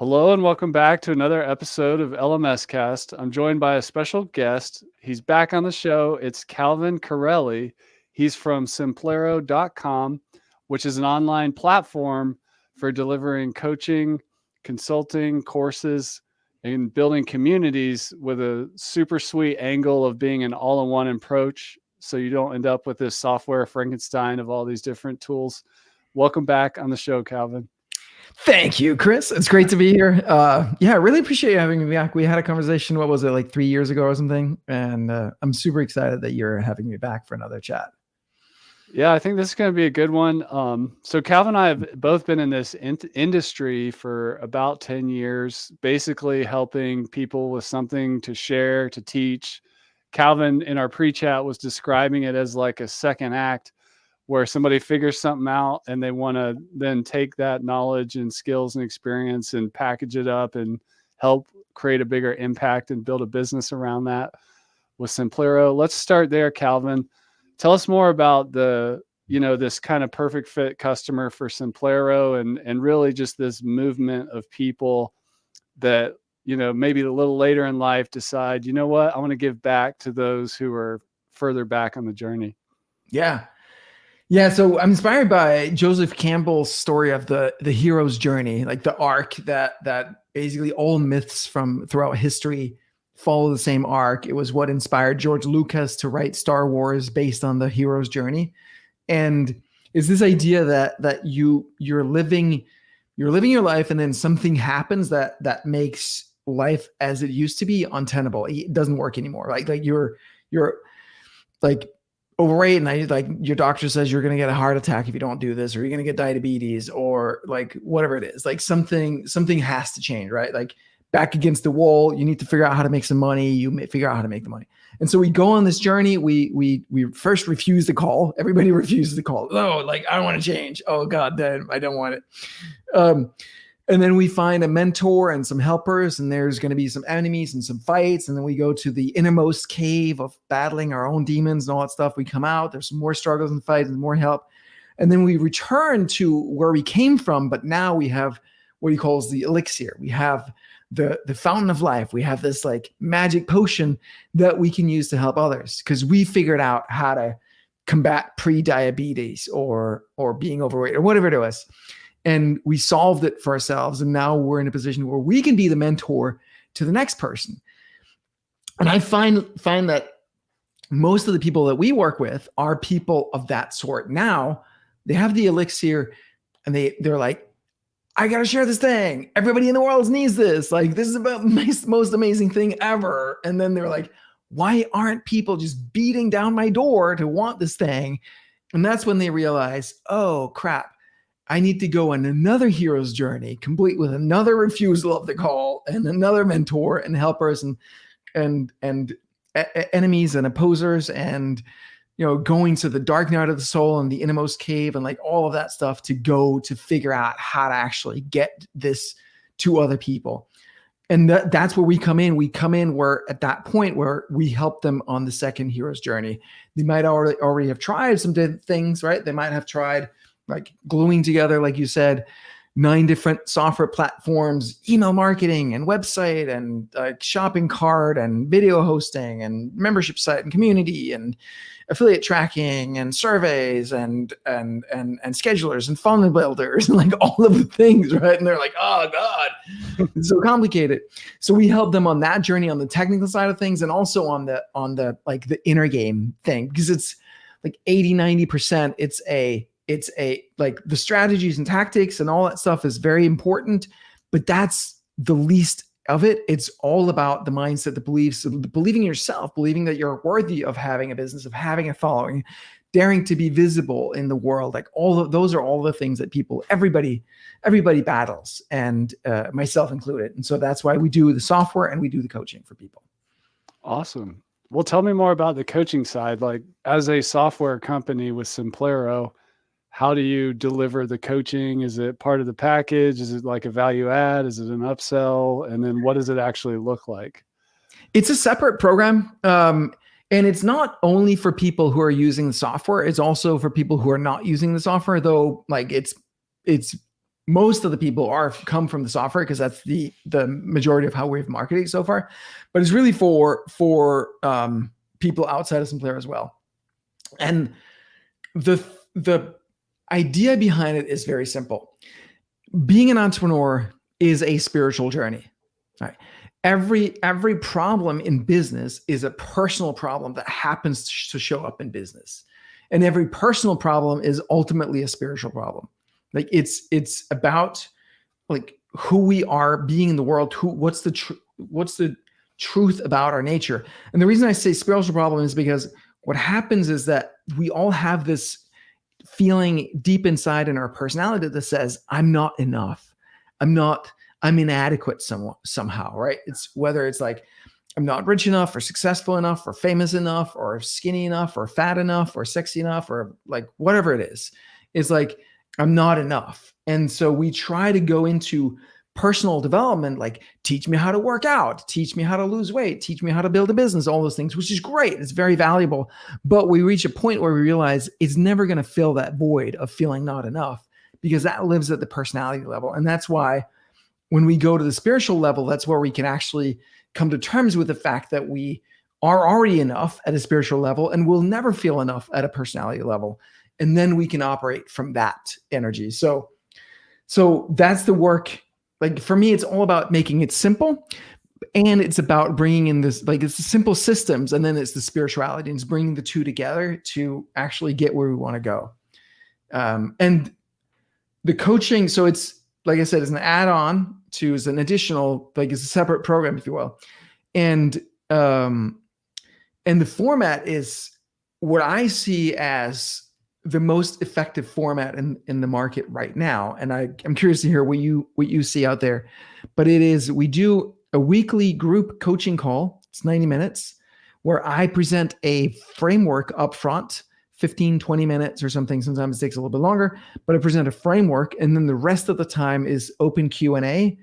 Hello and welcome back to another episode of LMS Cast. I'm joined by a special guest. He's back on the show. It's Calvin Correli. He's from Simplero.com, which is an online platform for delivering coaching, consulting, courses, and building communities with a super sweet angle of being an all-in-one approach so you don't end up with this software Frankenstein of all these different tools. Welcome back on the show, Calvin. Thank you, Chris. It's great to be here. I really appreciate you having me back. We had a conversation, what was it, like 3 years ago or something? And I'm super excited that you're having me back for another chat. Yeah, I think this is going to be a good one. So Calvin and I have both been in this industry for about 10 years, basically helping people with something to share, to teach. Calvin in our pre-chat was describing it as like a second act where somebody figures something out and they want to then take that knowledge and skills and experience and package it up and help create a bigger impact and build a business around that with Simplero. Let's start there, Calvin. Tell us more about this kind of perfect fit customer for Simplero and really just this movement of people that, maybe a little later in life decide, you know what, I want to give back to those who are further back on the journey. Yeah, so I'm inspired by Joseph Campbell's story of the hero's journey, like the arc that basically all myths from throughout history follow the same arc. It was what inspired George Lucas to write Star Wars based on the hero's journey. And it's this idea that you're living your life and then something happens that makes life as it used to be untenable. It doesn't work anymore. Like you're like overweight and like your doctor says you're going to get a heart attack if you don't do this, or you're going to get diabetes, or like whatever it is, like something has to change, right? Like back against the wall, you need to figure out how to make some money. You figure out how to make the money. And so we go on this journey. We first refuse the call. Everybody refuses the call. Oh, like I don't want to change. Oh God, then I don't want it. And then we find a mentor and some helpers, and there's going to be some enemies and some fights. And then we go to the innermost cave of battling our own demons and all that stuff. We come out, there's some more struggles and fights and more help. And then we return to where we came from, but now we have what he calls the elixir. We have the fountain of life. We have this like magic potion that we can use to help others because we figured out how to combat pre-diabetes or being overweight or whatever it was. And we solved it for ourselves. And now we're in a position where we can be the mentor to the next person. And I find that most of the people that we work with are people of that sort. Now they have the elixir and they're like, I got to share this thing. Everybody in the world needs this. Like, this is about most amazing thing ever. And then they're like, why aren't people just beating down my door to want this thing? And that's when they realize, oh crap, I need to go on another hero's journey, complete with another refusal of the call and another mentor and helpers and enemies and opposers and, going to the dark night of the soul and the innermost cave and like all of that stuff to go to figure out how to actually get this to other people. And that's where we come in. We come in where at that point where we help them on the second hero's journey. They might already have tried some things, right? They might have tried like gluing together, like you said, 9 different software platforms, email marketing and website and shopping cart and video hosting and membership site and community and affiliate tracking and surveys and schedulers and funnel builders and like all of the things, right? And they're like, oh God, it's so complicated. So we help them on that journey on the technical side of things and also on the like the inner game thing, because it's like 80-90%. It's like the strategies and tactics and all that stuff is very important, but that's the least of it. It's all about the mindset, the beliefs, believing in yourself, believing that you're worthy of having a business, of having a following, daring to be visible in the world. Like all of those are all the things that everybody battles, and myself included. And so that's why we do the software and we do the coaching for people. Awesome. Well, tell me more about the coaching side. Like as a software company with Simplero, how do you deliver the coaching? Is it part of the package? Is it like a value add? Is it an upsell? And then what does it actually look like? It's a separate program. And it's not only for people who are using the software. It's also for people who are not using the software, though. Like it's most of the people come from the software because that's the majority of how we've marketed so far, but it's really for people outside of Simplero as well. And the idea behind it is very simple. Being an entrepreneur is a spiritual journey. Right? Every problem in business is a personal problem that happens to show up in business. And every personal problem is ultimately a spiritual problem. Like it's about like who we are being in the world, what's the truth about our nature. And the reason I say spiritual problem is because what happens is that we all have this feeling deep inside in our personality that says, I'm not enough. I'm inadequate somehow, right? It's whether it's like, I'm not rich enough or successful enough or famous enough or skinny enough or fat enough or sexy enough or like whatever it is. It's like, I'm not enough. And so we try to go into personal development, like teach me how to work out, teach me how to lose weight, teach me how to build a business, all those things, which is great. It's very valuable. But we reach a point where we realize it's never going to fill that void of feeling not enough because that lives at the personality level. And that's why when we go to the spiritual level, that's where we can actually come to terms with the fact that we are already enough at a spiritual level and will never feel enough at a personality level. And then we can operate from that energy. So that's the work. Like for me, it's all about making it simple, and it's about bringing in this, like it's the simple systems, and then it's the spirituality, and it's bringing the two together to actually get where we want to go. And the coaching, so it's like I said, it's an add-on to, is an additional, like it's a separate program, if you will. And the format is what I see as the most effective format in the market right now. And I'm curious to hear what you see out there. But it is, we do a weekly group coaching call. It's 90 minutes where I present a framework up front, 15, 20 minutes or something. Sometimes it takes a little bit longer, but I present a framework. And then the rest of the time is open Q&A,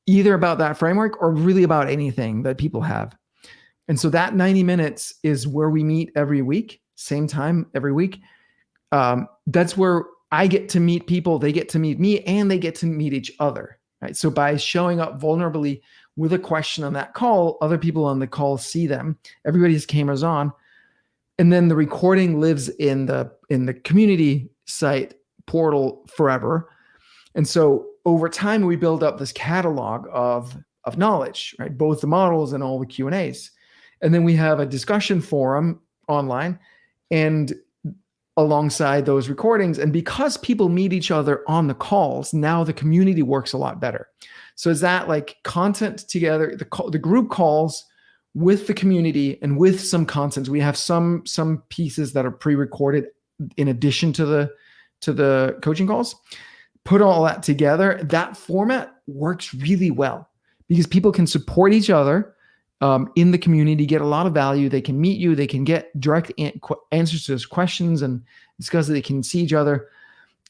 either about that framework or really about anything that people have. And so that 90 minutes is where we meet every week, same time every week. That's where I get to meet people, they get to meet me, and they get to meet each other, right? So by showing up vulnerably with a question on that call, other people on the call see them, everybody has cameras on, and then the recording lives in the community site portal forever. And so over time, we build up this catalog of knowledge, right? Both the models and all the Q&As. And then we have a discussion forum online and alongside those recordings. And because people meet each other on the calls, now the community works a lot better. So is that like content together, the group calls with the community and with some content. We have some pieces that are pre-recorded in addition to the coaching calls. Put all that together, that format works really well because people can support each other in the community, get a lot of value. They can meet you. They can get direct answers to those questions and discuss it. They can see each other,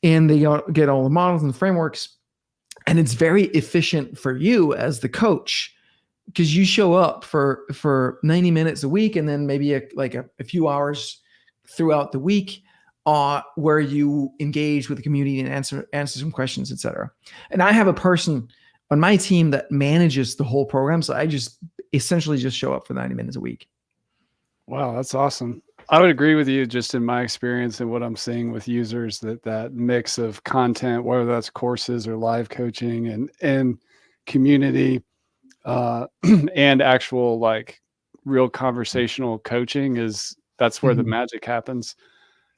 and they get all the models and the frameworks. And it's very efficient for you as the coach because you show up for 90 minutes a week, and then maybe a few hours throughout the week where you engage with the community and answer some questions, etc. And I have a person on my team that manages the whole program. So I just essentially just show up for 90 minutes a week. Wow, that's awesome. I would agree with you just in my experience and what I'm seeing with users, that mix of content, whether that's courses or live coaching and community and actual like real conversational coaching that's where the magic happens.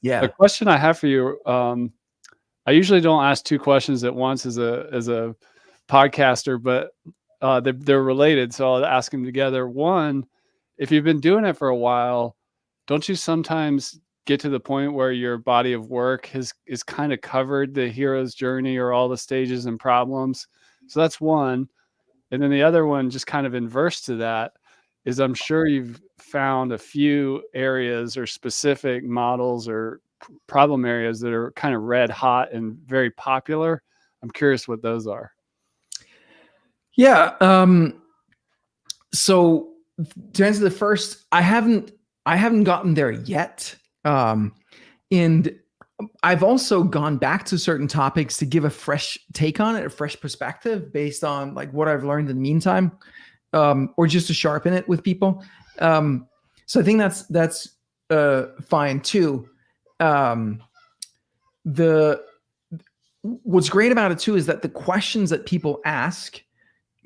Yeah. The question I have for you, I usually don't ask two questions at once as a podcaster, but they're related, so I'll ask them together. One, if you've been doing it for a while, don't you sometimes get to the point where your body of work is kind of covered the hero's journey or all the stages and problems? So that's one. And then the other one, just kind of inverse to that, is I'm sure you've found a few areas or specific models or problem areas that are kind of red hot and very popular. I'm curious what those are. Yeah. So to answer the first, I haven't gotten there yet. And I've also gone back to certain topics to give a fresh take on it, a fresh perspective based on like what I've learned in the meantime, or just to sharpen it with people. So I think that's fine too. Um, the What's great about it too is that the questions that people ask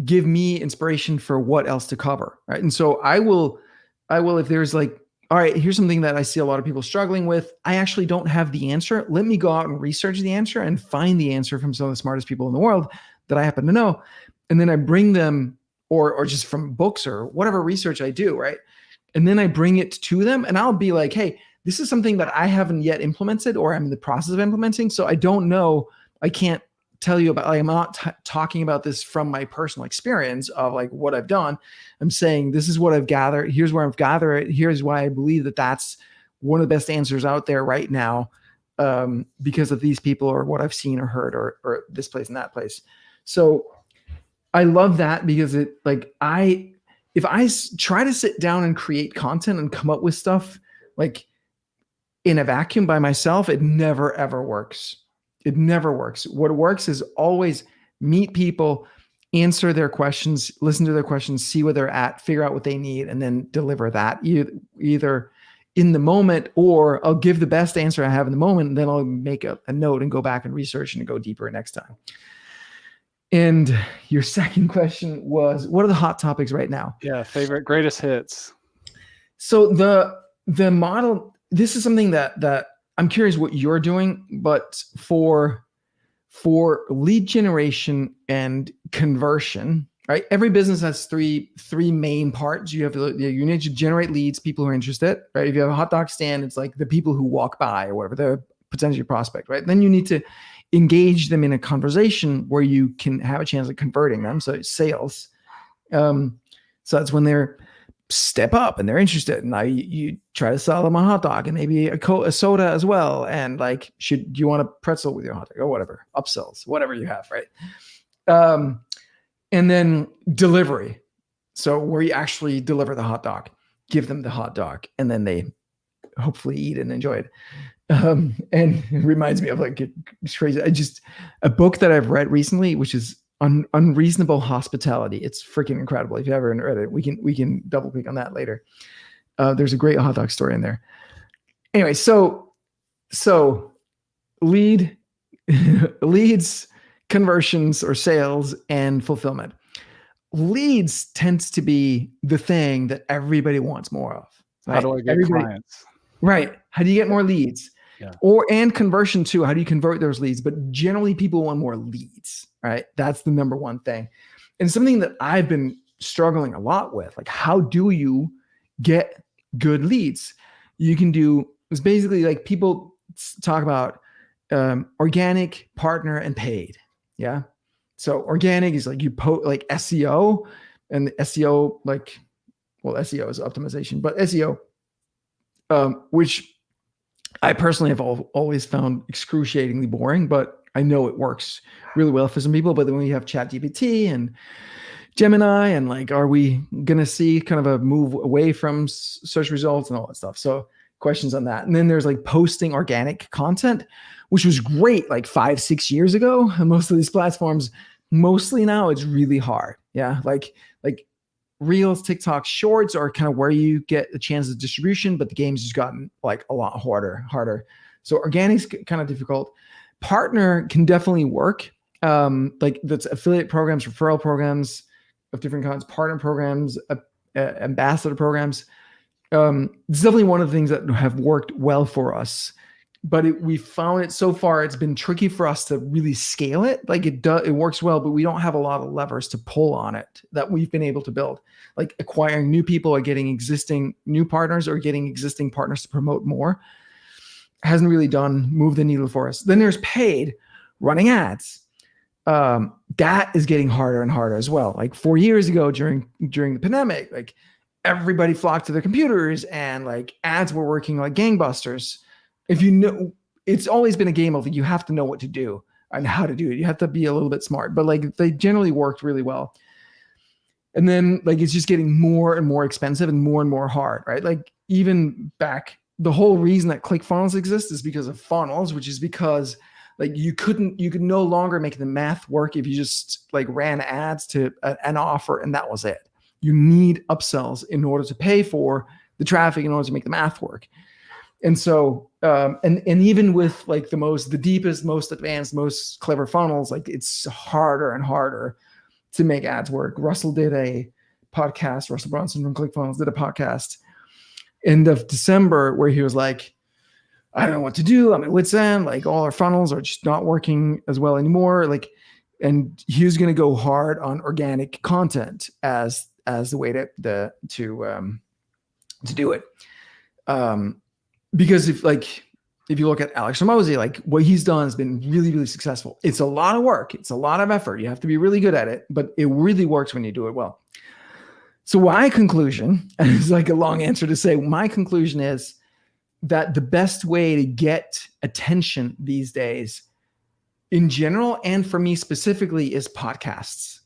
give me inspiration for what else to cover, right? And so I will if there's like, all right, here's something that I see a lot of people struggling with. I actually don't have the answer. Let me go out and research the answer and find the answer from some of the smartest people in the world that I happen to know. And then I bring them, or just from books or whatever research I do, right? And then I bring it to them and I'll be like, hey, this is something that I haven't yet implemented or I'm in the process of implementing. So I don't know. I can't tell you about, like, I'm not talking about this from my personal experience of like what I've done. I'm saying this is what I've gathered. Here's where I've gathered it. Here's why I believe that that's one of the best answers out there right now, because of these people or what I've seen or heard or this place and that place. So I love that because it like if I try to sit down and create content and come up with stuff like in a vacuum by myself, it never ever works. It never works. What works is always meet people, answer their questions, listen to their questions, see where they're at, figure out what they need, and then deliver that either in the moment, or I'll give the best answer I have in the moment, and then I'll make a note and go back and research and go deeper next time. And your second question was, what are the hot topics right now? Yeah, favorite greatest hits. So the model, this is something that I'm curious what you're doing, but for lead generation and conversion, right? Every business has three main parts. You need to generate leads, people who are interested, right? If you have a hot dog stand, it's like the people who walk by or whatever, they're potentially prospect, right? Then you need to engage them in a conversation where you can have a chance of converting them. So it's sales. So that's when they're step up and they're interested. And now you try to sell them a hot dog and maybe a soda as well. And like, do you want a pretzel with your hot dog or whatever, upsells, whatever you have, right? And then delivery. So where you actually deliver the hot dog, give them the hot dog, and then they hopefully eat and enjoy it. And it reminds me of like, it's crazy. A book that I've read recently, which is Unreasonable Hospitality. It's freaking incredible. If you haven't read it, we can double click on that later. There's a great hot dog story in there. Anyway, so leads, conversions or sales, and fulfillment. Leads tends to be the thing that everybody wants more of. Right? How do I get clients? Right. How do you get more leads? Yeah. And conversion too. How do you convert those leads? But generally people want more leads, right? That's the number one thing. And something that I've been struggling a lot with, like, how do you get good leads? It's basically like people talk about organic, partner, and paid. Yeah. So organic is like you like SEO, and SEO, like, well, SEO is optimization, but SEO, which I personally have always found excruciatingly boring, but I know it works really well for some people. But then when you have ChatGPT and Gemini, and like, are we going to see kind of a move away from search results and all that stuff? So questions on that. And then there's like posting organic content, which was great like 5-6 years ago. And most of these platforms, mostly now, it's really hard. Yeah. Like Reels, TikTok, Shorts are kind of where you get a chance of distribution, but the game's just gotten like a lot harder. So organic's kind of difficult. Partner can definitely work. Like that's affiliate programs, referral programs of different kinds, partner programs, ambassador programs. It's definitely one of the things that have worked well for us. But we found it so far, it's been tricky for us to really scale it. Like it works well, but we don't have a lot of levers to pull on it that we've been able to build. Like acquiring new people or getting existing new partners or getting existing partners to promote more hasn't really moved the needle for us. Then there's paid, running ads. That is getting harder and harder as well. Like 4 years ago during the pandemic, like everybody flocked to their computers and like ads were working like gangbusters. If you know, it's always been a game of you have to know what to do and how to do it. You have to be a little bit smart, but like they generally worked really well. And then like it's just getting more and more expensive and more hard, right? Like even back the whole reason that ClickFunnels exists is because of funnels, which is because like you could no longer make the math work if you just like ran ads to an offer and that was it. You need upsells in order to pay for the traffic in order to make the math work. And so, and even with like the deepest, most advanced, most clever funnels, like it's harder and harder to make ads work. Russell did a podcast, Russell Brunson from ClickFunnels did a podcast end of December where he was like, I don't know what to do. I'm at wit's end. Like all our funnels are just not working as well anymore. Like, and he was going to go hard on organic content as the way to do it. Because if you look at Alex Hormozi, like what he's done has been really, really successful. It's a lot of work. It's a lot of effort. You have to be really good at it, but it really works when you do it well. So my conclusion, and it's like a long answer to say, my conclusion is that the best way to get attention these days in general, and for me specifically, is podcasts,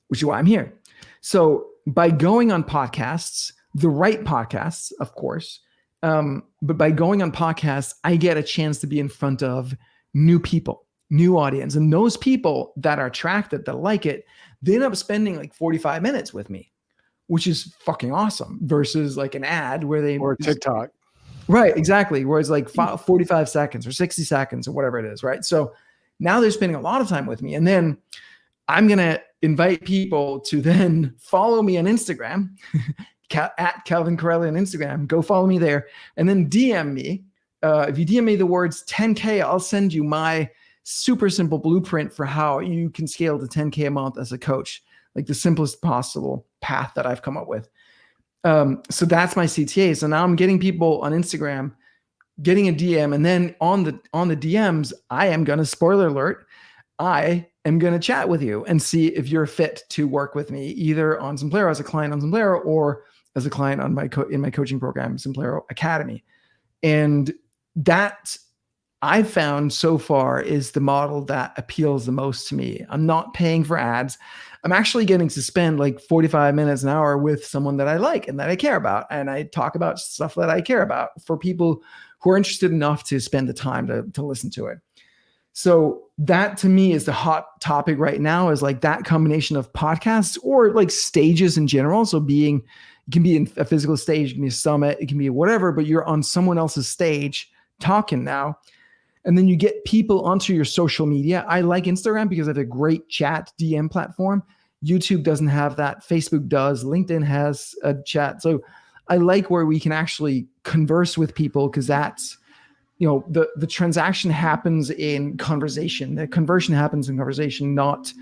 which is why I'm here. So by going on podcasts, the right podcasts, of course, but by going on podcasts, I get a chance to be in front of new people, new audience. And those people that are attracted, that like it, they end up spending like 45 minutes with me, which is fucking awesome versus like an ad where they... Or TikTok. Right, exactly. Where it's like 45 seconds or 60 seconds or whatever it is, right? So now they're spending a lot of time with me. And then I'm going to invite people to then follow me on Instagram, at Calvin Correli on Instagram. Go follow me there. And then DM me. If you DM me the words 10K, I'll send you my super simple blueprint for how you can scale to 10K a month as a coach, like the simplest possible path that I've come up with. So that's my CTA. So now I'm getting people on Instagram, getting a DM, and then on the DMs, I am going to, spoiler alert, I am going to chat with you and see if you're fit to work with me either on Simplero as a client on Simplero or as a client on in my coaching program, Simplero Academy. And that I've found so far is the model that appeals the most to me. I'm not paying for ads. I'm actually getting to spend like 45 minutes, an hour with someone that I like and that I care about. And I talk about stuff that I care about for people who are interested enough to spend the time to listen to it. So that to me is the hot topic right now, is like that combination of podcasts or like stages in general. So it can be in a physical stage, it can be a summit, it can be whatever, but you're on someone else's stage talking now. And then you get people onto your social media. I like Instagram because it's a great chat DM platform. YouTube doesn't have that. Facebook does. LinkedIn has a chat. So I like where we can actually converse with people, because that's, the transaction happens in conversation. The conversion happens in conversation, not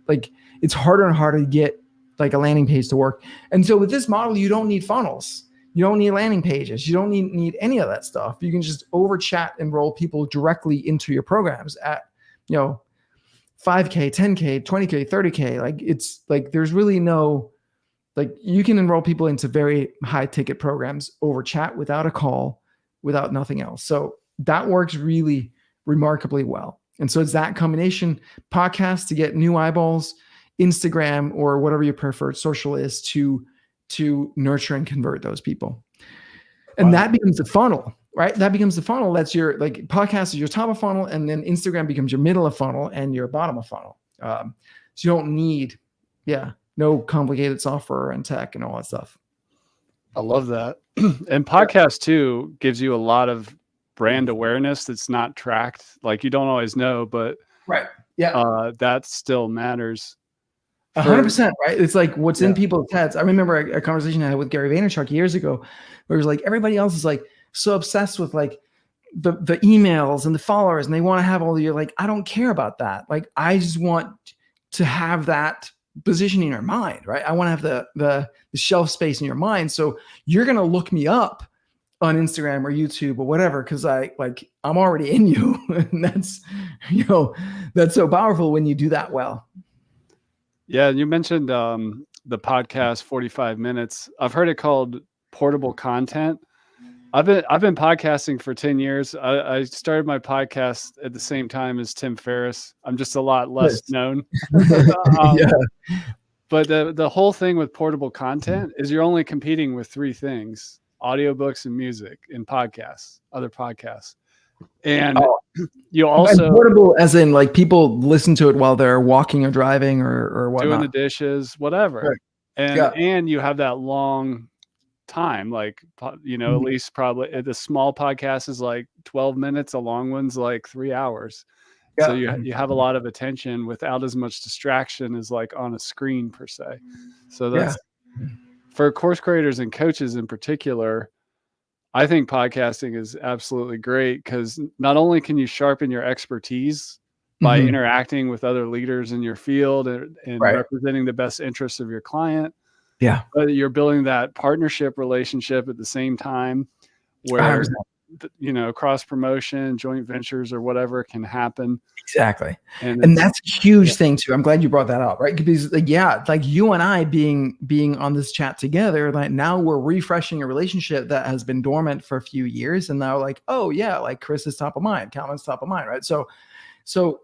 like it's harder and harder to get like a landing page to work. And so with this model, you don't need funnels. You don't need landing pages. You don't need any of that stuff. You can just over chat enroll people directly into your programs at, 5K, 10K, 20K, 30K. Like it's like, there's really no, like you can enroll people into very high ticket programs over chat without a call, without nothing else. So that works really remarkably well. And so it's that combination, podcast to get new eyeballs, Instagram or whatever your preferred social is to nurture and convert those people. And that becomes the funnel, right? That becomes the funnel. That's your, like, podcast is your top of funnel, and then Instagram becomes your middle of funnel and your bottom of funnel. So you don't need, no complicated software and tech and all that stuff. I love that. And podcast too gives you a lot of brand awareness that's not tracked. Like you don't always know, but right. Yeah. That still matters. 100%, right? It's like what's in people's heads. I remember a conversation I had with Gary Vaynerchuk years ago, where it was like everybody else is like so obsessed with like the emails and the followers, and they want to have all the, you're like, I don't care about that. Like I just want to have that position in your mind, right? I want to have the shelf space in your mind. So you're gonna look me up on Instagram or YouTube or whatever, because I'm already in you. And that's that's so powerful when you do that well. Yeah, you mentioned the podcast 45 minutes. I've heard it called portable content. I've been podcasting for 10 years. I started my podcast at the same time as Tim Ferriss. I'm just a lot less known. But the whole thing with portable content is you're only competing with three things. audiobooks and music and podcasts, other podcasts. And Oh, you and also portable as in like people listen to it while they're walking or driving or doing the whatnot. dishes, whatever. Right. Yeah. And you have that long time, like, at Mhm. least probably the small podcast is like 12 minutes, a long one's like 3 hours. So Yeah. you have a lot of attention without as much distraction as like on a screen per se. So Yeah. that's for course creators and coaches in particular. I think podcasting is absolutely great because not only can you sharpen your expertise by Mhm. interacting with other leaders in your field and Right. representing the best interests of your client, Yeah. but you're building that partnership relationship at the same time where, 100%. cross promotion, joint ventures, or whatever can happen. Exactly. And And it's, that's a huge yeah, thing too. I'm glad you brought that up, right? Because like, yeah, like you and I being on this chat together, like now we're refreshing a relationship that has been dormant for a few years. And now like, oh yeah, like Chris is top of mind, Calvin's top of mind, right? So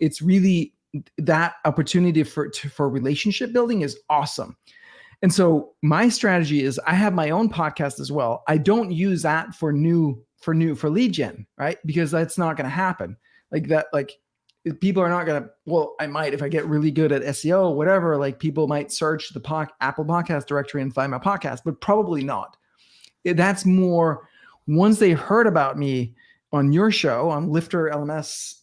it's really that opportunity for relationship building is awesome. And so my strategy is I have my own podcast as well. I don't use that for lead gen, right? Because that's not going to happen. Like that, like people are not going to, well, I might, if I get really good at SEO, whatever, like people might search the Apple podcast directory and find my podcast, but probably not. That's more once they heard about me on your show on LifterLMS.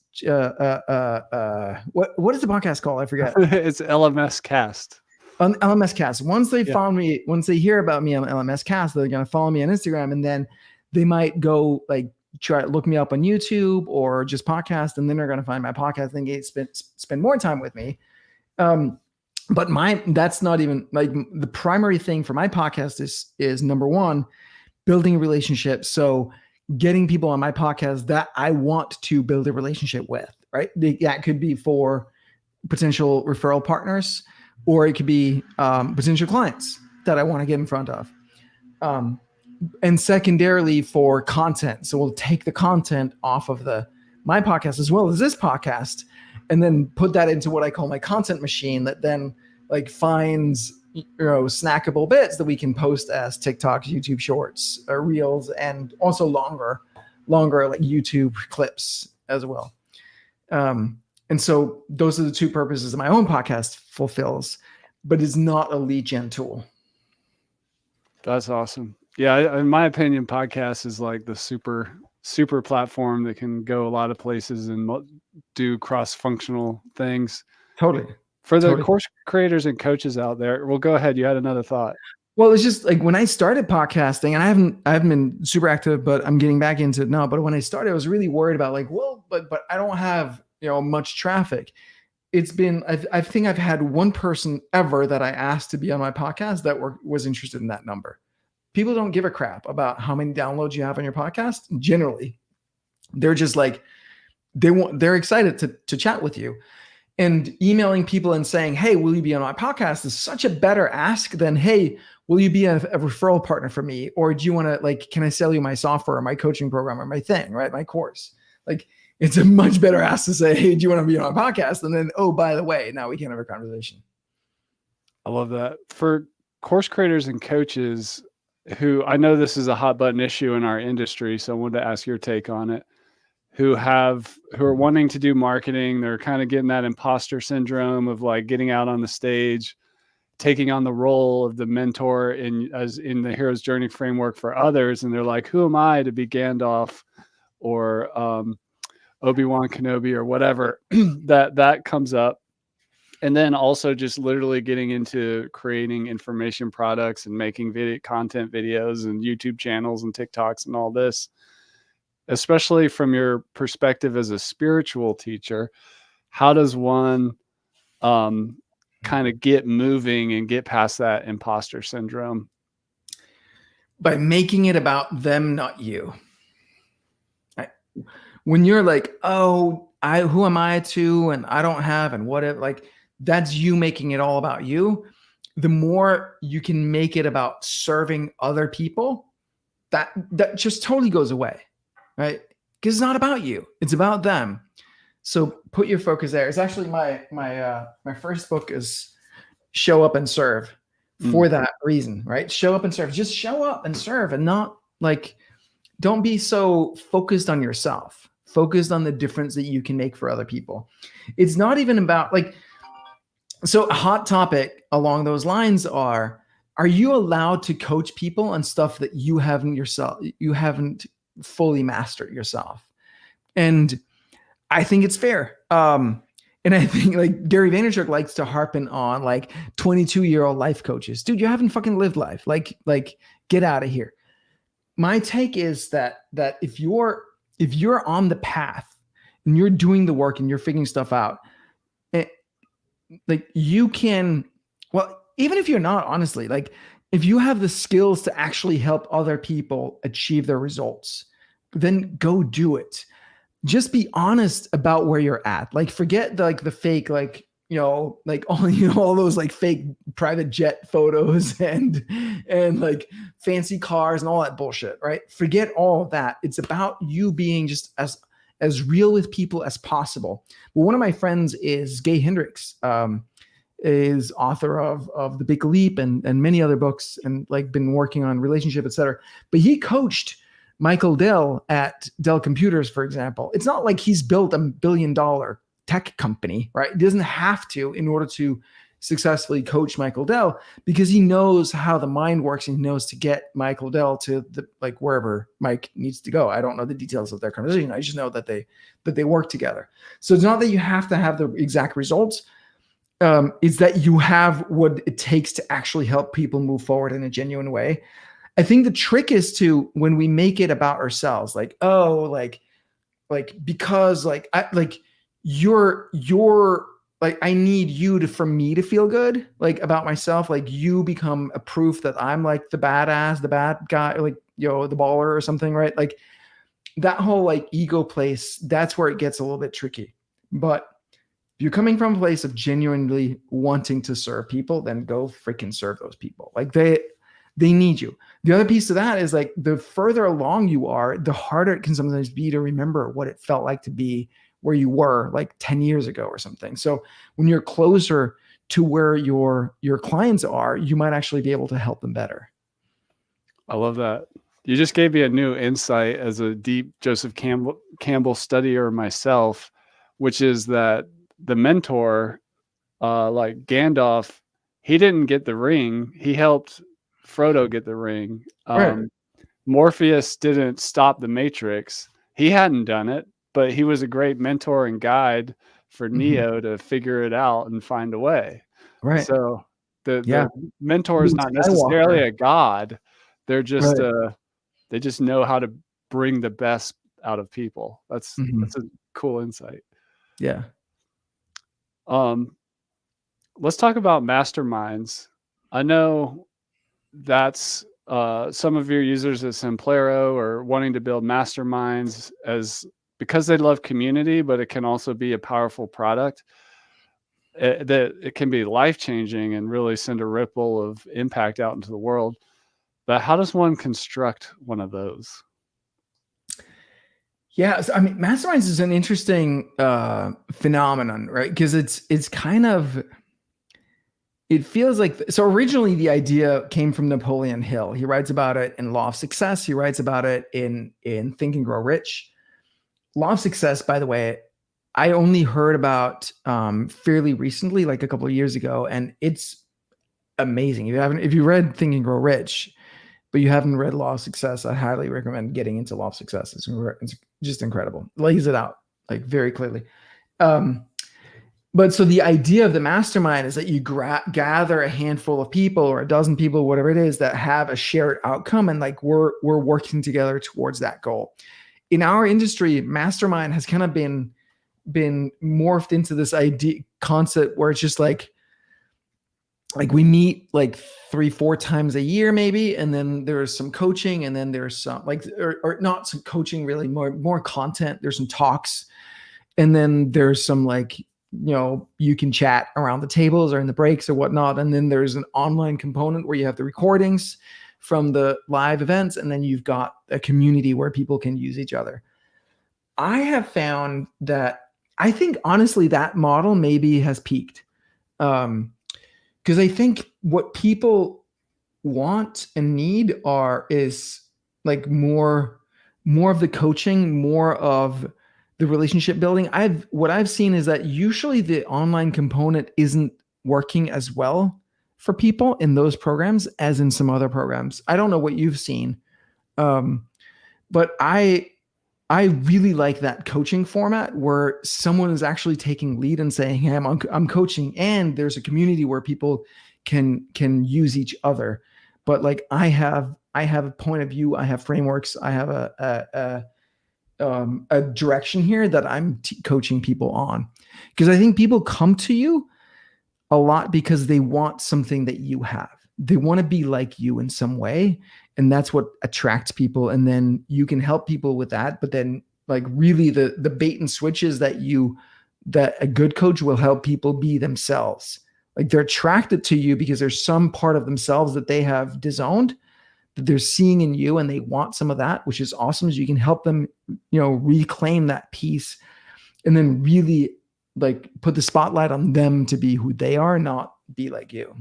What is the podcast called? I forget. it's LMS Cast. On LMS Cast. Once they Yeah. found me, once they hear about me on LMS Cast, they're going to follow me on Instagram, and then they might go like try to look me up on YouTube or just podcast, and then they're going to find my podcast and spend more time with me. But that's not even like the primary thing for my podcast is number one, building a relationship. So getting people on my podcast that I want to build a relationship with, right? That could be for potential referral partners, or it could be potential clients that I want to get in front of. And secondarily for content. So we'll take the content off of my podcast as well as this podcast, and then put that into what I call my content machine that then like finds snackable bits that we can post as TikToks, YouTube shorts, reels, and also longer like YouTube clips as well. And so those are the two purposes that my own podcast fulfills, but it's not a lead gen tool. That's awesome. Yeah, in my opinion, podcast is like the super platform that can go a lot of places and do cross-functional things. Totally. For the course creators and coaches out there, well, go ahead. You had another thought. Well, it's just like when I started podcasting, and I haven't been super active, but I'm getting back into it now. But when I started, I was really worried about like, well, but I don't have much traffic. It's been I think I've had one person ever that I asked to be on my podcast that was interested in that number. People don't give a crap about how many downloads you have on your podcast. Generally, they're just like they're excited to chat with you. And emailing people and saying, hey, will you be on my podcast is such a better ask than, hey, will you be a referral partner for me? Or do you want to like, can I sell you my software or my coaching program or my thing, right? My course. Like it's a much better ask to say, hey, do you want to be on my podcast? And then, oh, by the way, now we can have a conversation. I love that. For course creators and coaches who, I know this is a hot button issue in our industry, so I wanted to ask your take on it, who are wanting to do marketing. They're kind of getting that imposter syndrome of like getting out on the stage, taking on the role of the mentor as in the hero's journey framework for others. And they're like, who am I to be Gandalf or Obi-Wan Kenobi or whatever that comes up. And then also just literally getting into creating information products and making content videos and YouTube channels and TikToks and all this. Especially from your perspective as a spiritual teacher, how does one kind of get moving and get past that imposter syndrome? By making it about them, not you. When you're like, oh, who am I to, and I don't have, and what if, like, that's you making it all about you. The more you can make it about serving other people, that just totally goes away. Right? Because it's not about you. It's about them. So put your focus there. It's actually my first book is Show Up and Serve for that reason, right? Show up and serve. Just show up and serve and not Like, don't be so focused on yourself, focused on the difference that you can make for other people. It's not even about like, so a hot topic along those lines are you allowed to coach people on stuff that you haven't fully mastered yourself? And I think it's fair. And I think like Gary Vaynerchuk likes to harping on like 22-year-old life coaches. Dude, you haven't fucking lived life. Like get out of here. My take is that if you're on the path and you're doing the work and you're figuring stuff out, like you can, well, even if you're not, honestly, like if you have the skills to actually help other people achieve their results, then go do it. Just be honest about where you're at. Like forget the fake, like, like all those like fake private jet photos and like fancy cars and all that bullshit, right? Forget all of that. It's about you being just as real with people as possible. Well, one of my friends is Gay Hendricks, is author of The Big Leap and many other books, and like been working on relationship, etc. But he coached Michael Dell at Dell Computers, for example. It's not like he's built $1 billion tech company, right? He doesn't have to in order to successfully coach Michael Dell, because he knows how the mind works and he knows to get Michael Dell to the like wherever Mike needs to go. I don't know the details of their conversation. I just know that they work together. So it's not that you have to have the exact results. It's that you have what it takes to actually help people move forward in a genuine way. I think the trick is to, when we make it about ourselves, like, oh, because you're like, I need you for me to feel good, like about myself, like you become a proof that I'm like the badass, the bad guy, like, the baller or something, right? Like that whole like ego place, that's where it gets a little bit tricky. But if you're coming from a place of genuinely wanting to serve people, then go freaking serve those people. Like they need you. The other piece of that is like the further along you are, the harder it can sometimes be to remember what it felt like to be where you were like 10 years ago or something. So when you're closer to where your clients are, you might actually be able to help them better. I love that. You just gave me a new insight as a deep Joseph Campbell studier myself, which is that the mentor, like Gandalf, he didn't get the ring. He helped Frodo get the ring. Right. Morpheus didn't stop the Matrix. He hadn't done it, but he was a great mentor and guide for Neo to figure it out and find a way. Right. So the mentor is Luke not necessarily Skywalker. a god. They're just Right. they just know how to bring the best out of people. That's a cool insight. Yeah. Let's talk about masterminds. I know that's some of your users at Simplero are wanting to build masterminds because they love community, but it can also be a powerful product that it can be life-changing and really send a ripple of impact out into the world. But how does one construct one of those? Yeah, so, I mean, masterminds is an interesting phenomenon, right? Because it's kind of, it feels like, so originally the idea came from Napoleon Hill. He writes about it in Law of Success. He writes about it in Think and Grow Rich. Law of Success, by the way, I only heard about fairly recently, like a couple of years ago, and it's amazing. If you read Think and Grow Rich, but you haven't read Law of Success, I highly recommend getting into Law of Success. It's just incredible. Lays it out like very clearly. But so the idea of the mastermind is that you gather a handful of people or a dozen people, whatever it is, that have a shared outcome, and like we're working together towards that goal. In our industry, mastermind has kind of been morphed into this idea concept where it's just like we meet like 3-4 times a year maybe, and then there's some coaching, and then there's some like or not some coaching, really more content. There's some talks, and then there's some like, you can chat around the tables or in the breaks or whatnot, and then there's an online component where you have the recordings from the live events, and then you've got a community where people can use each other. I have found that I think honestly that model maybe has peaked. Because I think what people want and need is like more of the coaching, more of the relationship building. What I've seen is that usually the online component isn't working as well for people in those programs as in some other programs. I don't know what you've seen, but I really like that coaching format where someone is actually taking lead and saying, "Hey, I'm coaching," and there's a community where people can use each other. But like I have a point of view, I have frameworks, I have a direction here that I'm coaching people on, because I think people come to you a lot because they want something that you have. They want to be like you in some way. And that's what attracts people. And then you can help people with that. But then like really the bait and switches that a good coach will help people be themselves. Like they're attracted to you because there's some part of themselves that they have disowned that they're seeing in you, and they want some of that, which is awesome. So you can help them, reclaim that piece and then really like put the spotlight on them to be who they are, not be like you.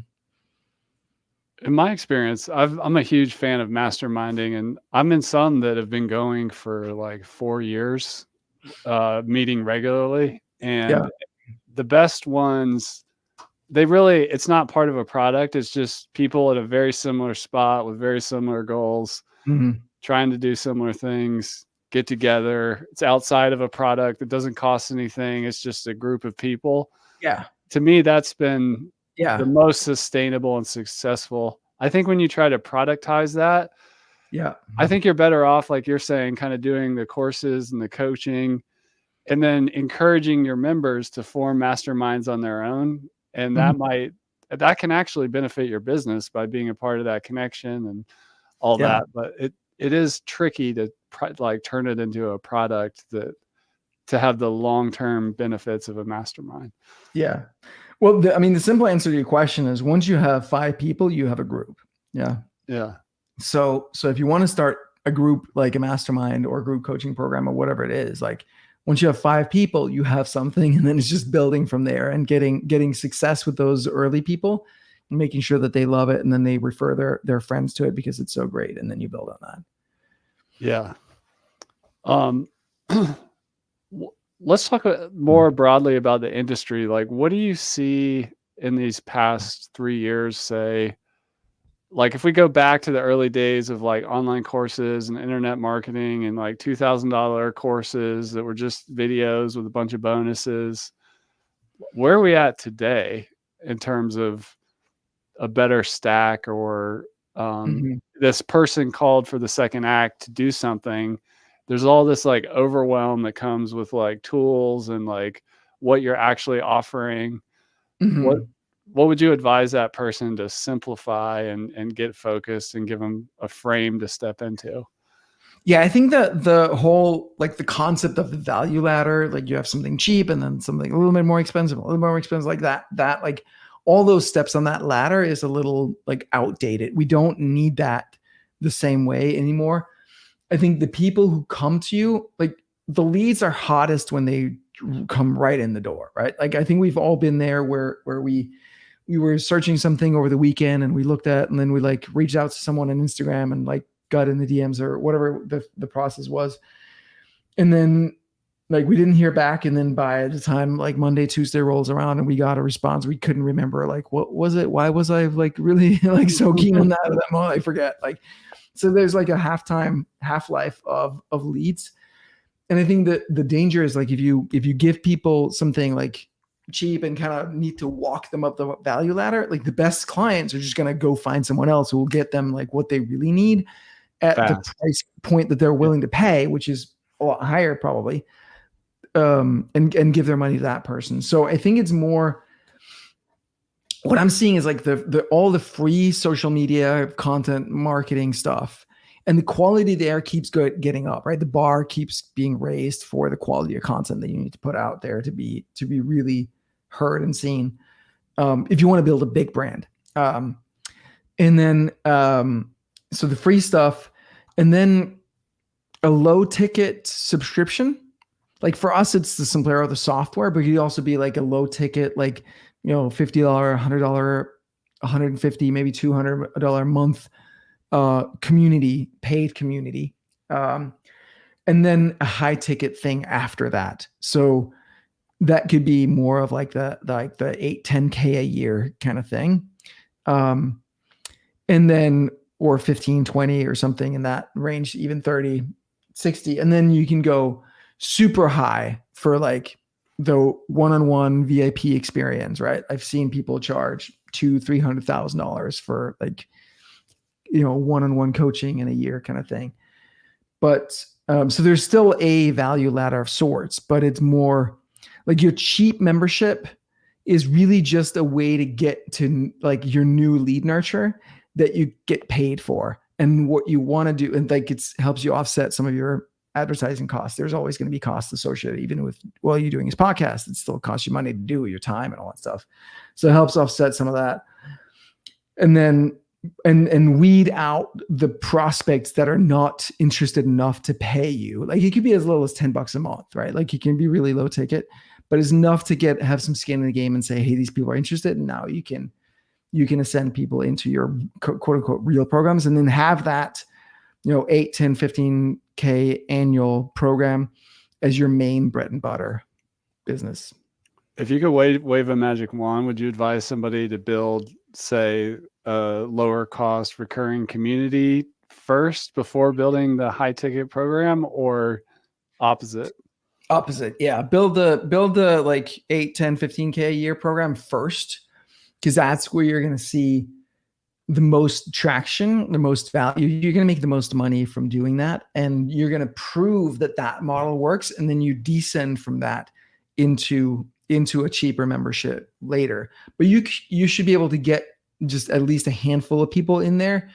In my experience, I'm a huge fan of masterminding, and I'm in some that have been going for like 4 years, meeting regularly. And the best ones, it's not part of a product. It's just people at a very similar spot with very similar goals, trying to do similar things, get together. It's outside of a product. It doesn't cost anything. It's just a group of people. Yeah. To me, that's been the most sustainable and successful. I think when you try to productize that, I think you're better off, like you're saying, kind of doing the courses and the coaching, and then encouraging your members to form masterminds on their own. And that can actually benefit your business by being a part of that connection and all that. But it is tricky to like turn it into a product to have the long-term benefits of a mastermind. Yeah. Well, the simple answer to your question is once you have 5 people, you have a group. Yeah. Yeah. So if you want to start a group like a mastermind or a group coaching program or whatever it is, like once you have 5 people, you have something, and then it's just building from there and getting success with those early people and making sure that they love it. And then they refer their friends to it because it's so great. And then you build on that. Yeah. Let's talk more broadly about the industry. Like, what do you see in these past 3 years, say, like if we go back to the early days of like online courses and internet marketing and like $2,000 courses that were just videos with a bunch of bonuses, where are we at today in terms of a better stack, or this person called for the second act to do something? There's all this like overwhelm that comes with like tools and like what you're actually offering. What would you advise that person to simplify and get focused and give them a frame to step into? Yeah, I think that the whole, like the concept of the value ladder, like you have something cheap and then something a little bit more expensive, like that like all those steps on that ladder is a little like outdated. We don't need that the same way anymore. I think the people who come to you, like the leads are hottest when they come right in the door, right? Like I think we've all been there where we were searching something over the weekend and we looked at, and then we like reached out to someone on Instagram and like got in the DMs or whatever the process was. And then like we didn't hear back. And then by the time like Monday, Tuesday rolls around and we got a response, we couldn't remember like, what was it? Why was I like really like so keen on that at that moment? I forget. Like, so there's like a half-life of leads. And I think that the danger is like, if you give people something like cheap and kind of need to walk them up the value ladder, like the best clients are just going to go find someone else who will get them like what they really need at the price point that they're willing to pay, which is a lot higher probably, and give their money to that person. So I think it's more, what I'm seeing is like all the free social media content marketing stuff, and the quality there keeps getting up, right? The bar keeps being raised for the quality of content that you need to put out there to be really heard and seen. If you want to build a big brand. And then, so the free stuff, and then a low ticket subscription. Like for us, it's the Simplero, the software, but it could also be like a low ticket, like, $50, $100, $150, maybe $200 a month community, paid community, and then a high ticket thing after that. So that could be more of like the 8-10K a year kind of thing. And then, or 15, 20 or something in that range, even 30, 60. And then you can go super high for like the one-on-one VIP experience, right? I've seen people charge $200,000-$300,000 for like, one-on-one coaching in a year kind of thing. But so there's still a value ladder of sorts, but it's more like your cheap membership is really just a way to get to like your new lead nurture that you get paid for. And what you want to do, and like it helps you offset some of your advertising costs. There's always going to be costs associated, even with while you're doing this podcast, it still costs you money to do, your time and all that stuff. So it helps offset some of that. And then and weed out the prospects that are not interested enough to pay you. Like it could be as little as $10 a month, right? Like it can be really low ticket, but it's enough to have some skin in the game and say, hey, these people are interested. And now you can ascend people into your quote unquote real programs, and then have that, 8, 10, 15K annual program as your main bread and butter business. If you could wave a magic wand, would you advise somebody to build, say, a lower cost recurring community first before building the high ticket program, or opposite? Opposite. Yeah. Build the like 8, 10, 15K a year program first, because that's where you're going to see the most traction, the most value. You're going to make the most money from doing that. And you're going to prove that model works. And then you descend from that into a cheaper membership later. But you should be able to get just at least a handful of people in there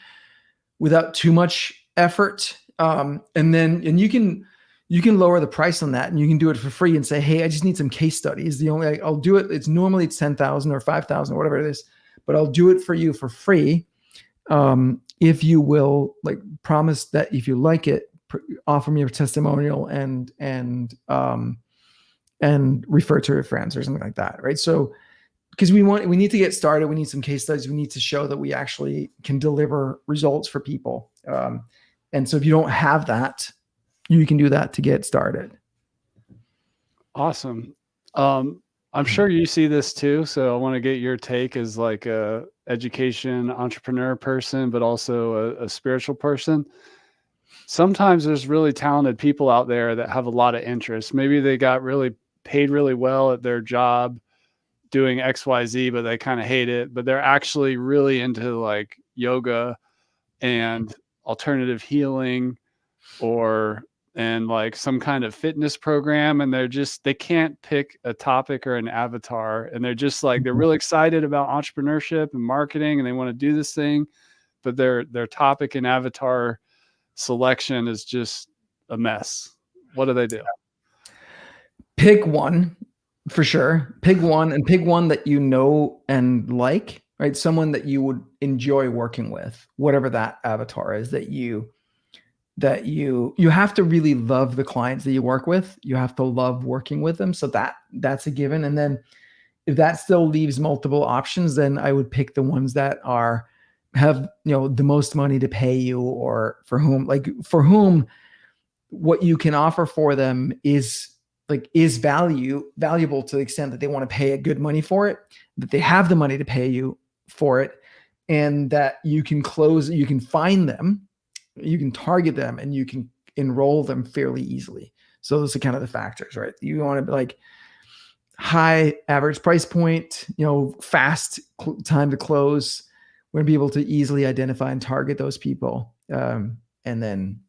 without too much effort. And you can lower the price on that, and you can do it for free and say, hey, I just need some case studies. I'll do it. It's normally 10,000 or 5,000 or whatever it is, but I'll do it for you for free. If you will like promise that if you like it, offer me a testimonial and refer to your friends or something like that. Right. So, because we need to get started. We need some case studies. We need to show that we actually can deliver results for people. And so if you don't have that, you can do that to get started. Awesome. I'm sure you see this too. So I want to get your take as like a education entrepreneur person, but also a spiritual person. Sometimes there's really talented people out there that have a lot of interest. Maybe they got paid really well at their job doing XYZ, but they kind of hate it, but they're actually really into like yoga and alternative healing and like some kind of fitness program. And they can't pick a topic or an avatar. And they're just like, they're really excited about entrepreneurship and marketing, and they want to do this thing, but their topic and avatar selection is just a mess. What do they do? Pick one for sure. Pick one, and pick one that you know and like, right? Someone that you would enjoy working with, whatever that avatar is that you have to really love the clients that you work with. You have to love working with them. So that's a given. And then if that still leaves multiple options, then I would pick the ones that have the most money to pay you, or for whom what you can offer for them is valuable to the extent that they want to pay a good money for it, that they have the money to pay you for it, and that you can find them, you can target them, and you can enroll them fairly easily. So those are kind of the factors, right? You want to be like high average price point, fast time to close. We're going to be able to easily identify and target those people, and then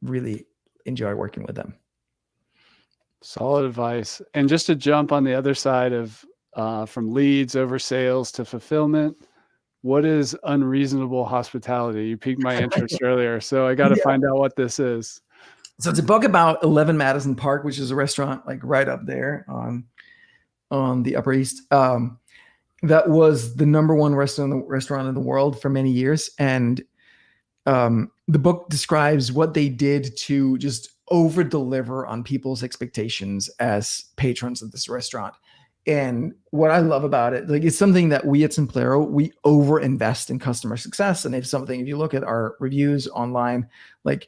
really enjoy working with them. Solid advice. And just to jump on the other side of from leads over sales to fulfillment, what is unreasonable hospitality? You piqued my interest earlier, so I got to find out what this is. So it's a book about 11 Madison Park, which is a restaurant like right up there on the Upper East. That was the number one restaurant in the world for many years. And the book describes what they did to just over deliver on people's expectations as patrons of this restaurant. And what I love about it, like it's something that we at Simplero, we over invest in customer success. And if you look at our reviews online, like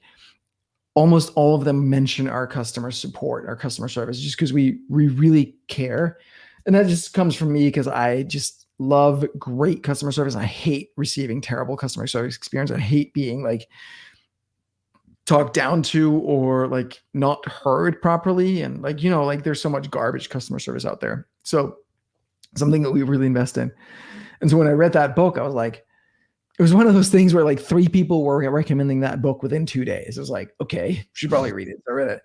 almost all of them mention our customer support, our customer service, just because we really care. And that just comes from me because I just love great customer service. I hate receiving terrible customer service experience. I hate being like talked down to or like not heard properly. And like, like there's so much garbage customer service out there. So something that we really invest in. And so when I read that book, I was like, it was one of those things where like 3 people were recommending that book within 2 days. I was like, okay, should probably read it. So I read it.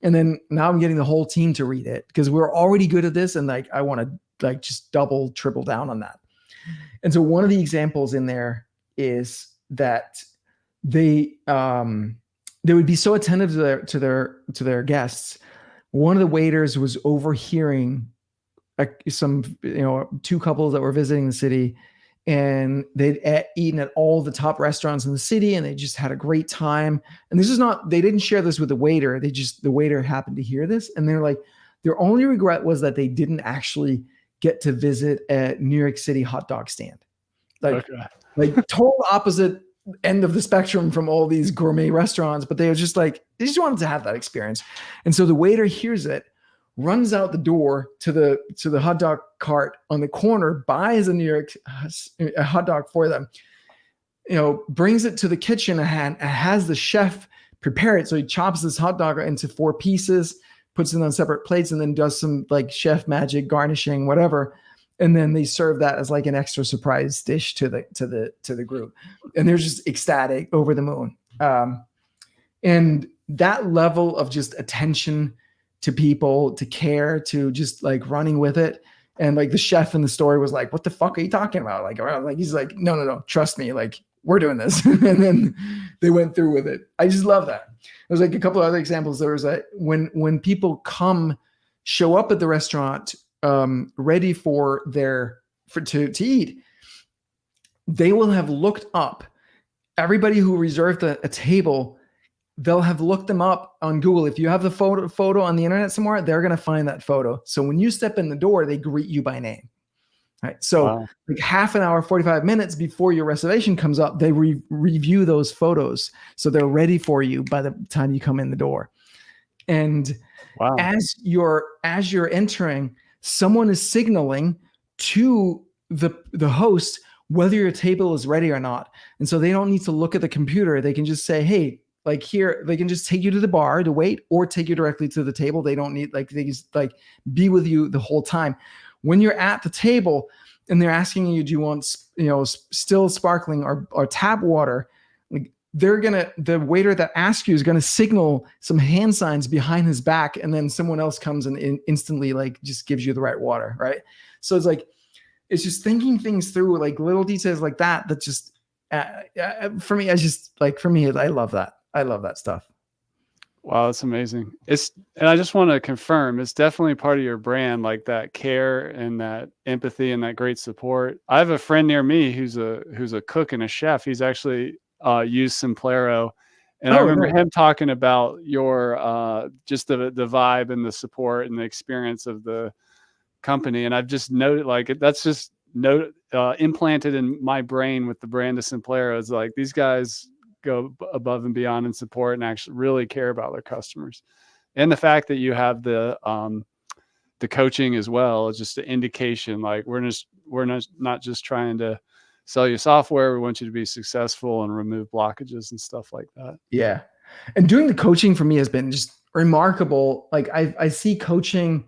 And then now I'm getting the whole team to read it because we're already good at this. And like, I want to like just double, triple down on that. And so one of the examples in there is that they would be so attentive to their guests. One of the waiters was overhearing some 2 couples that were visiting the city, and they'd eaten at all the top restaurants in the city, and they just had a great time. And they didn't share this with the waiter. The waiter happened to hear this, and they're like, their only regret was that they didn't actually get to visit a New York City hot dog stand. Like total opposite end of the spectrum from all these gourmet restaurants, but they were just like, they just wanted to have that experience. And so the waiter hears it, runs out the door to the hot dog cart on the corner, buys a hot dog for them, brings it to the kitchen and has the chef prepare it. So he chops this hot dog into 4 pieces, puts it on separate plates, and then does some like chef magic garnishing, whatever. And then they serve that as like an extra surprise dish to the group. And they're just ecstatic, over the moon. And that level of just attention to people, to care, to just like running with it. And like the chef in the story was like, what the fuck are you talking about? Like he's like, no, trust me. Like we're doing this. And then they went through with it. I just love that. There's like a couple of other examples. There was when people show up at the restaurant, ready to eat, they will have looked up everybody who reserved a table. They'll have looked them up on Google. If you have the photo on the internet somewhere, they're going to find that photo. So when you step in the door, they greet you by name. Right. So like half an hour, 45 minutes before your reservation comes up, they review those photos. So they're ready for you by the time you come in the door. And as you're entering, someone is signaling to the host whether your table is ready or not. And so they don't need to look at the computer. They can just say, hey, like here, they can just take you to the bar to wait or take you directly to the table. They don't need, like, they just like be with you the whole time. When you're at the table and they're asking you, do you want, still sparkling or tap water? Like the waiter that asks you is going to signal some hand signs behind his back. And then someone else comes and instantly like just gives you the right water. Right. So it's just thinking things through, like little details like that. That just, for me, I love that. I love that stuff. Wow, that's amazing. And I just want to confirm, it's definitely part of your brand, like that care and that empathy and that great support. I have a friend near me who's a cook and a chef. He's actually used Simplero, and I remember him talking about your just the vibe and the support and the experience of the company. And I've just noted, like, that's just implanted in my brain with the brand of Simplero. It's like these guys go above and beyond in support and actually really care about their customers. And the fact that you have the coaching as well is just an indication, like we're not just trying to sell you software. We want you to be successful and remove blockages and stuff like that. Yeah. And doing the coaching for me has been just remarkable. Like I see coaching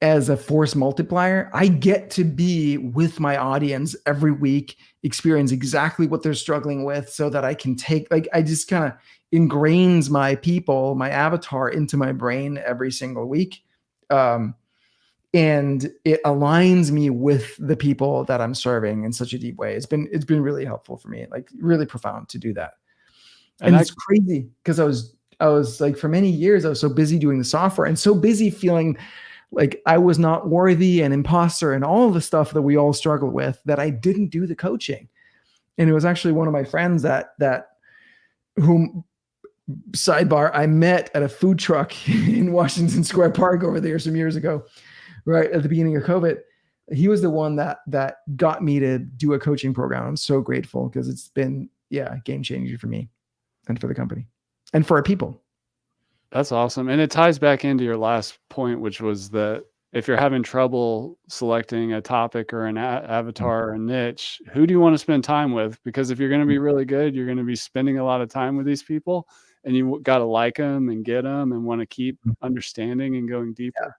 as a force multiplier. I get to be with my audience every week, experience exactly what they're struggling with, so that I can I just kind of ingrains my avatar into my brain every single week. And it aligns me with the people that I'm serving in such a deep way. It's been really helpful for me, like really profound to do that. And it's crazy because I was like, for many years, I was so busy doing the software and so busy feeling like I was not worthy and imposter and all the stuff that we all struggle with, that I didn't do the coaching. And it was actually one of my friends whom, sidebar, I met at a food truck in Washington Square Park over there some years ago. right at the beginning of COVID. He was the one that got me to do a coaching program. I'm so grateful because it's been, yeah, game changer for me and for the company and for our people. That's awesome. And it ties back into your last point, which was that if you're having trouble selecting a topic or an avatar or a niche, who do you want to spend time with? Because if you're going to be really good, you're going to be spending a lot of time with these people, and you got to like them and get them and want to keep understanding and going deeper.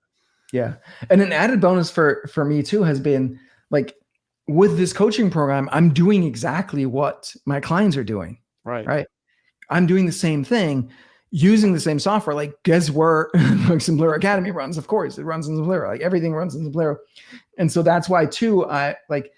Yeah. And an added bonus for me too has been like with this coaching program, I'm doing exactly what my clients are doing. Right. Right. I'm doing the same thing using the same software. Like guess where like Simplero Academy runs? Of course, it runs in Simplero. Like everything runs in Simplero. And so that's why too, I like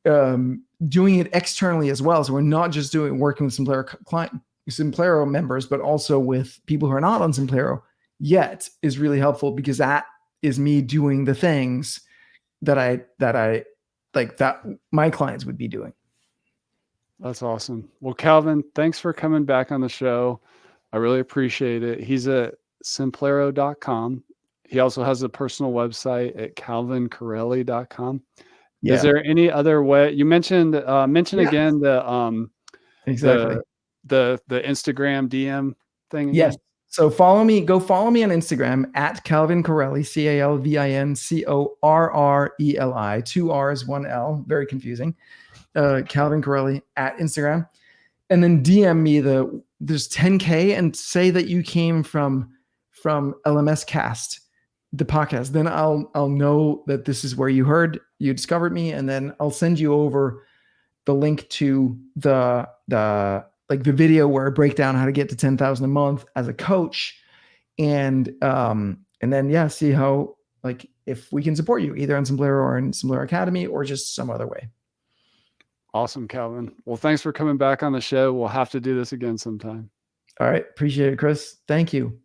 doing it externally as well. So we're not just working with Simplero members, but also with people who are not on Simplero yet is really helpful because that is me doing the things that I like that my clients would be doing. That's awesome. Well, Calvin, thanks for coming back on the show. I really appreciate it. He's at simplero.com. He also has a personal website at calvincorreli.com. Yeah. Is there any other way you mentioned again exactly the Instagram DM thing? Yes. So go follow me on Instagram at Calvin Correli, CalvinCorreli, 2 R's, 1 L, very confusing. Calvin Correli at Instagram. And then DM me there's 10K and say that you came from LMS Cast, the podcast. Then I'll know that this is where you discovered me. And then I'll send you over the link to the video where I break down how to get to 10,000 a month as a coach. And then, see how, like, if we can support you either on Simplero or in Simplero Academy or just some other way. Awesome, Calvin. Well, thanks for coming back on the show. We'll have to do this again sometime. All right. Appreciate it, Chris. Thank you.